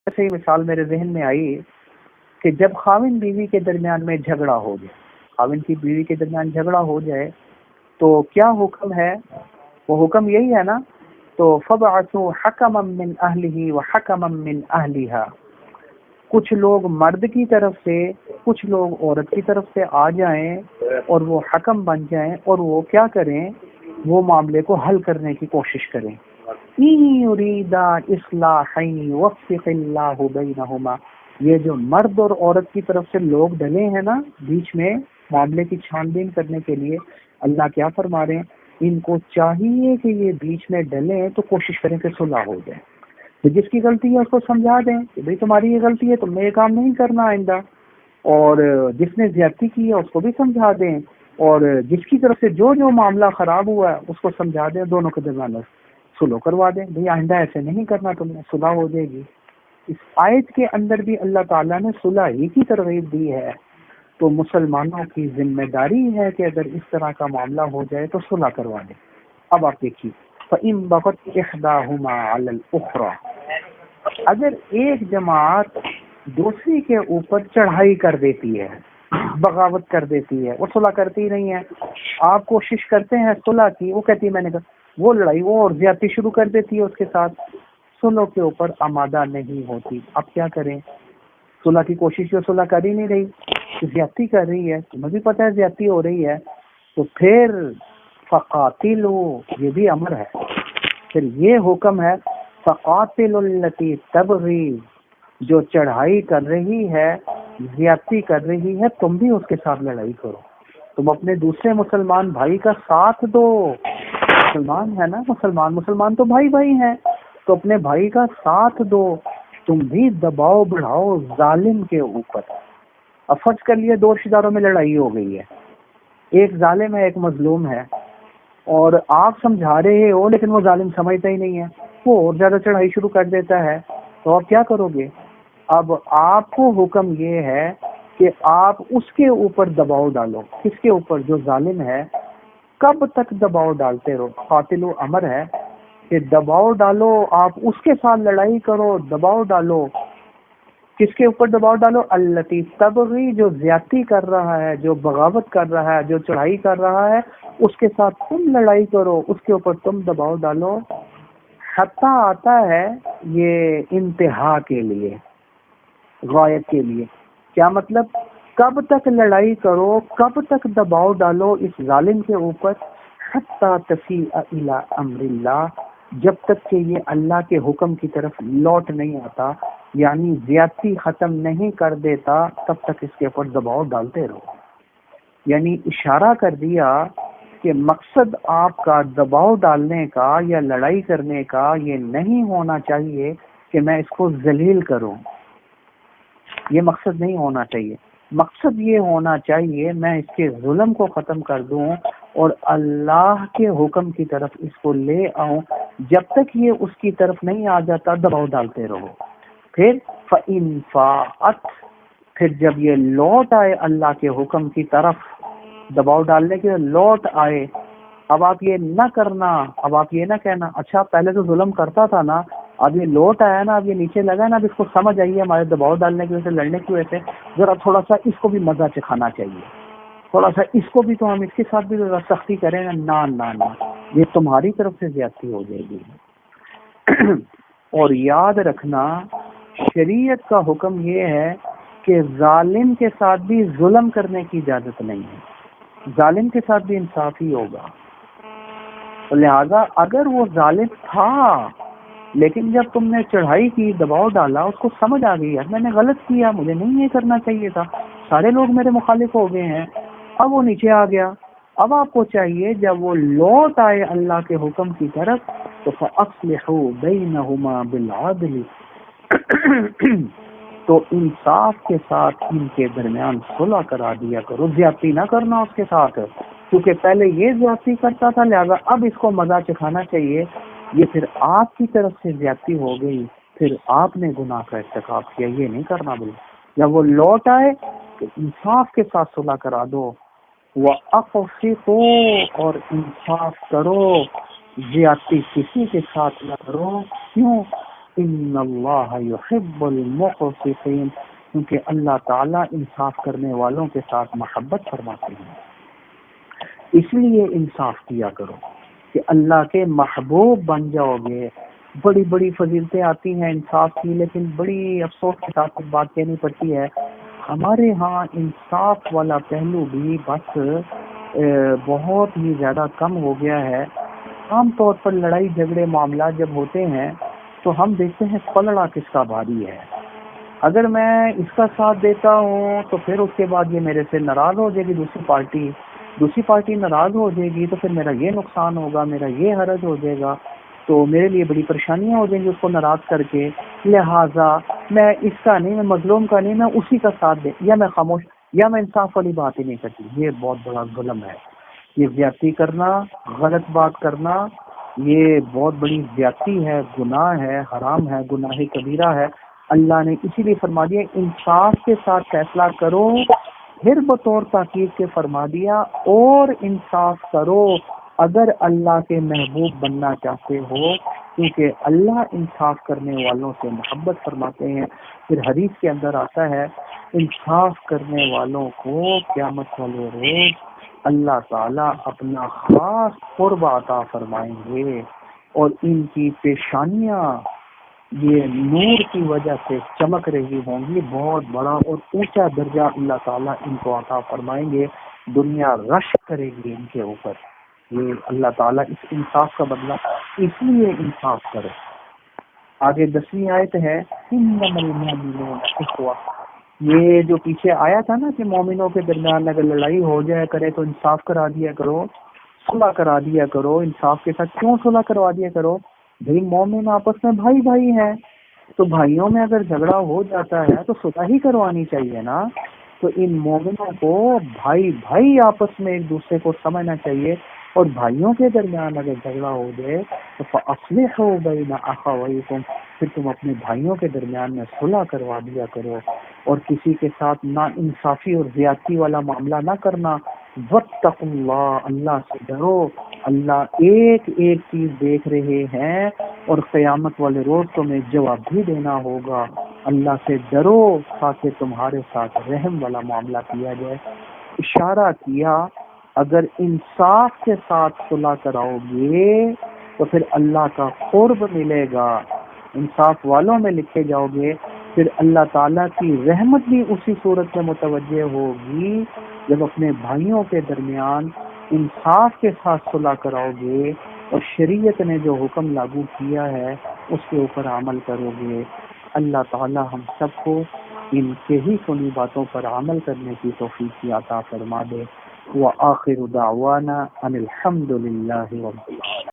ایسے ہی مثال میرے ذہن میں آئی کہ جب خاوند بیوی کے درمیان میں جھگڑا ہو جائے، خاوند کی بیوی کے درمیان جھگڑا ہو جائے تو کیا حکم ہے؟ وہ حکم یہی ہے نا، تو فَبْعَثُوا حَكَمًا مِّنْ أَهْلِهِ وَحَكَمًا مِّنْ أَهْلِهَا، کچھ لوگ مرد کی طرف سے کچھ لوگ عورت کی طرف سے آ جائیں اور وہ حکم بن جائیں اور وہ کیا کریں، وہ معاملے کو حل کرنے کی کوشش کریں۔ إِن يُرِيدَا إِصْلَاحًا يُوَفِّقِ اللَّهُ بَيْنَهُمَا، یہ جو مرد اور عورت کی طرف سے لوگ ڈلے ہیں نا بیچ میں معاملے کی چھان بین کرنے کے لیے، اللہ کیا فرما رہے ہیں، ان کو چاہیے کہ یہ بیچ میں ڈلیں تو کوشش کریں کہ صلح ہو جائے۔ تو جس کی غلطی ہے اس کو سمجھا دیں کہ بھئی تمہاری یہ غلطی ہے، تم نے یہ کام نہیں کرنا آئندہ، اور جس نے زیادتی کی ہے اس کو بھی سمجھا دیں، اور جس کی طرف سے جو معاملہ خراب ہوا ہے اس کو سمجھا دیں، دونوں کے درمیان صلح کروا دیں، بھئی آئندہ ایسے نہیں کرنا، تم نے صلح ہو جائے گی۔ اس آیت کے اندر بھی اللہ تعالیٰ نے صلح ہی کی ترغیب دی ہے، تو مسلمانوں کی ذمہ داری ہے کہ اگر اس طرح کا معاملہ ہو جائے تو صلح کروا دیں۔ اب آپ دیکھیے، فَإِن بَغَتْ إِحْدَاهُمَا عَلَى الْأُخْرَى، اگر ایک جماعت دوسری کے اوپر چڑھائی کر دیتی ہے، بغاوت کر دیتی ہے، وہ صلح کرتی نہیں ہے، آپ کوشش کرتے ہیں صلح کی، وہ کہتی ہے میں نے کہا، وہ لڑائی وہ اور زیادتی شروع کر دیتی ہے اس کے ساتھ، صلح کے اوپر آمادہ نہیں ہوتی، اب کیا کریں؟ صلح کی کوشش جو صلح کر ہی نہیں رہی، زیادتی کر رہی ہے، تمہیں بھی پتہ ہے زیادتی ہو رہی ہے، تو پھر فقاتلوا، یہ بھی امر ہے، پھر یہ حکم ہے فقاتلوا التی تبغی، جو چڑھائی کر رہی ہے، زیادتی کر رہی ہے، تم بھی اس کے ساتھ لڑائی کرو، تم اپنے دوسرے مسلمان بھائی کا ساتھ دو، مسلمان ہے نا، مسلمان تو بھائی بھائی ہیں، تو اپنے بھائی کا ساتھ دو، تم بھی دباؤ بڑھاؤ ظالم کے اوپر۔ اب فرض کر لیے دو رشتہ داروں میں لڑائی ہو گئی ہے، ایک ظالم ہے ایک مظلوم ہے، اور آپ سمجھا رہے ہو لیکن وہ ظالم سمجھتا ہی نہیں ہے، وہ اور زیادہ چڑھائی شروع کر دیتا ہے، تو آپ کیا کرو گے؟ اب آپ کو حکم یہ ہے کہ آپ اس کے اوپر دباؤ ڈالو، کس کے اوپر؟ جو ظالم ہے۔ کب تک دباؤ ڈالتے رہو؟ قاتلو امر ہے کہ دباؤ ڈالو، آپ اس کے ساتھ لڑائی کرو، دباؤ ڈالو، کس کے اوپر دباؤ ڈالو؟ التی تبغی، جو زیادتی کر رہا ہے، جو بغاوت کر رہا ہے، جو چڑھائی کر رہا ہے، اس کے ساتھ تم لڑائی کرو، اس کے اوپر تم دباؤ ڈالو۔ حتی آتا ہے یہ انتہا کے لیے، غایت کے لیے، کیا مطلب؟ کب تک لڑائی کرو، کب تک دباؤ ڈالو اس ظالم کے اوپر؟ حتی تفیء الی امر اللہ، جب تک کہ یہ اللہ کے حکم کی طرف لوٹ نہیں آتا، یعنی زیادتی ختم نہیں کر دیتا، تب تک اس کے اوپر دباؤ ڈالتے رہو۔ یعنی اشارہ کر دیا کہ مقصد آپ کا دباؤ ڈالنے کا یا لڑائی کرنے کا یہ نہیں ہونا چاہیے کہ میں اس کو ذلیل کروں، یہ مقصد نہیں ہونا چاہیے، مقصد یہ ہونا چاہیے میں اس کے ظلم کو ختم کر دوں اور اللہ کے حکم کی طرف اس کو لے آؤں، جب تک یہ اس کی طرف نہیں آ جاتا دباؤ ڈالتے رہو۔ پھر فَإِن فَاءَتْ، پھر جب یہ لوٹ آئے اللہ کے حکم کی طرف، دباؤ ڈالنے کے لوٹ آئے، اب آپ یہ نہ کرنا، اب آپ یہ نہ کہنا اچھا پہلے تو ظلم کرتا تھا نا، اب یہ لوٹ آیا نا، اب یہ نیچے لگا نا، اب اس کو سمجھ آئی ہے ہمارے دباؤ ڈالنے کی وجہ سے، لڑنے کی وجہ سے، ذرا تھوڑا سا اس کو بھی مزہ چکھانا چاہیے، تھوڑا سا اس کو بھی تو ہم اس کے ساتھ بھی ذرا سختی کریں نا، نہ یہ تمہاری طرف سے زیادتی ہو جائے گی۔ اور یاد رکھنا شریعت کا حکم یہ ہے کہ ظالم کے ساتھ بھی ظلم کرنے کی اجازت نہیں ہے، ظالم کے ساتھ بھی انصاف ہی ہوگا، لہذا اگر وہ ظالم تھا لیکن جب تم نے چڑھائی کی، دباؤ ڈالا، اس کو سمجھ آ گئی یار میں نے غلط کیا، مجھے نہیں یہ کرنا چاہیے تھا، سارے لوگ میرے مخالف ہو گئے ہیں، اب وہ نیچے آ گیا، اب آپ کو چاہیے جب وہ لوٹ آئے اللہ کے حکم کی طرف تو فَأَصْلِحُوا بَيْنَهُمَا بِالْعَدْلِ، تو انصاف کے ساتھ ان کے درمیان صلح کرا دیا کرو، زیادتی نہ کرنا اس کے ساتھ، کیونکہ پہلے یہ زیادتی کرتا تھا لہذا اب اس کو مزہ چکھانا چاہیے، یہ پھر آپ کی طرف سے زیادتی ہو گئی، پھر آپ نے گناہ کا ارتکاب کیا، یہ نہیں کرنا بھائی۔ جب وہ لوٹ آئے تو انصاف کے ساتھ صلح کرا دو، وَأَقْسِطُوا، اور انصاف کرو، زیادتی کسی کے ساتھ نہ کرو، کیوں؟ ان اللہ یحب المقسطین، کیونکہ اللہ تعالیٰ انصاف کرنے والوں کے ساتھ محبت فرماتے ہیں۔ اس لیے انصاف کیا کرو کہ اللہ کے محبوب بن جاؤ گے۔ بڑی بڑی فضیلتیں آتی ہیں انصاف کی، لیکن بڑی افسوس کے ساتھ بات کہنی پڑتی ہے، ہمارے ہاں انصاف والا پہلو بھی بس بہت ہی زیادہ کم ہو گیا ہے۔ عام طور پر لڑائی جھگڑے معاملات جب ہوتے ہیں تو ہم دیکھتے ہیں پلڑا کس کا بھاری ہے۔ اگر میں اس کا ساتھ دیتا ہوں تو پھر اس کے بعد یہ میرے سے ناراض ہو جائے گی، دوسری پارٹی ناراض ہو جائے گی، تو پھر میرا یہ نقصان ہوگا، میرا یہ حرج ہو جائے گا، تو میرے لیے بڑی پریشانیاں ہو جائیں گی اس کو ناراض کر کے۔ لہٰذا میں اس کا نہیں، میں مظلوم کا نہیں، میں اسی کا ساتھ دے، یا میں خاموش، یا میں انصاف والی بات ہی نہیں کرتی۔ یہ بہت بڑا ظلم ہے، یہ زیادتی کرنا، غلط بات کرنا، یہ بہت بڑی زیادتی ہے، گناہ ہے، حرام ہے، گناہ کبیرہ ہے۔ اللہ نے اسی لیے فرما دیا انصاف کے ساتھ فیصلہ کرو، پھر بطور تاکید کے فرما دیا اور انصاف کرو اگر اللہ کے محبوب بننا چاہتے ہو، کیونکہ اللہ انصاف کرنے والوں سے محبت فرماتے ہیں۔ پھر حدیث کے اندر آتا ہے انصاف کرنے والوں کو قیامت والے روز اللہ تعالیٰ اپنا خاص قرب عطا فرمائیں گے، اور ان کی پیشانیاں یہ نور کی وجہ سے چمک رہی ہوں گی۔ بہت بڑا اور اونچا درجہ اللہ تعالیٰ ان کو عطا فرمائیں گے، دنیا رشک کرے گی ان کے اوپر۔ یہ اللہ تعالیٰ اس انصاف کا بدلہ، اس لیے انصاف کرے۔ آگے 10ویں آیت ہے انما المؤمنون اخوہ۔ یہ جو پیچھے آیا تھا نا کہ مومنوں کے درمیان اگر لڑائی ہو جائے کرے تو انصاف کرا دیا کرو، صلح کرا دیا کرو۔ انصاف کے ساتھ کیوں صلح کروا دیا کرو؟ بھئی مومن آپس میں بھائی ہیں، تو بھائیوں میں اگر جھگڑا ہو جاتا ہے تو صلح ہی کروانی چاہیے نا۔ تو ان مومنوں کو بھائی آپس میں ایک دوسرے کو سمجھنا چاہیے، اور بھائیوں کے درمیان اگر جھگڑا ہو جائے تو فَأَصْلِحُوا بَيْنَ أَخَوَيْكُمْ، پھر تم اپنے بھائیوں کے درمیان میں صلح کروا دیا کرو، اور کسی کے ساتھ نا انصافی اور زیادتی والا معاملہ نہ کرنا۔ وَاتَّقُوا اللَّهَ، اللہ سے ڈرو، اللہ ایک ایک چیز دیکھ رہے ہیں، اور قیامت والے روز تمہیں جواب بھی دینا ہوگا۔ اللہ سے ڈرو تاکہ تمہارے ساتھ رحم والا معاملہ کیا جائے۔ اشارہ کیا اگر انصاف کے ساتھ صلح کراؤ گے تو پھر اللہ کا قرب ملے گا، انصاف والوں میں لکھے جاؤ گے، پھر اللہ تعالیٰ کی رحمت بھی اسی صورت میں متوجہ ہوگی جب اپنے بھائیوں کے درمیان انصاف کے ساتھ صلح کراؤ گے اور شریعت نے جو حکم لاگو کیا ہے اس کے اوپر عمل کرو گے۔ اللہ تعالیٰ ہم سب کو ان کے ہی سنی باتوں پر عمل کرنے کی توفیق عطا فرما دے۔ وآخر دعوانا ان الحمد للہ رب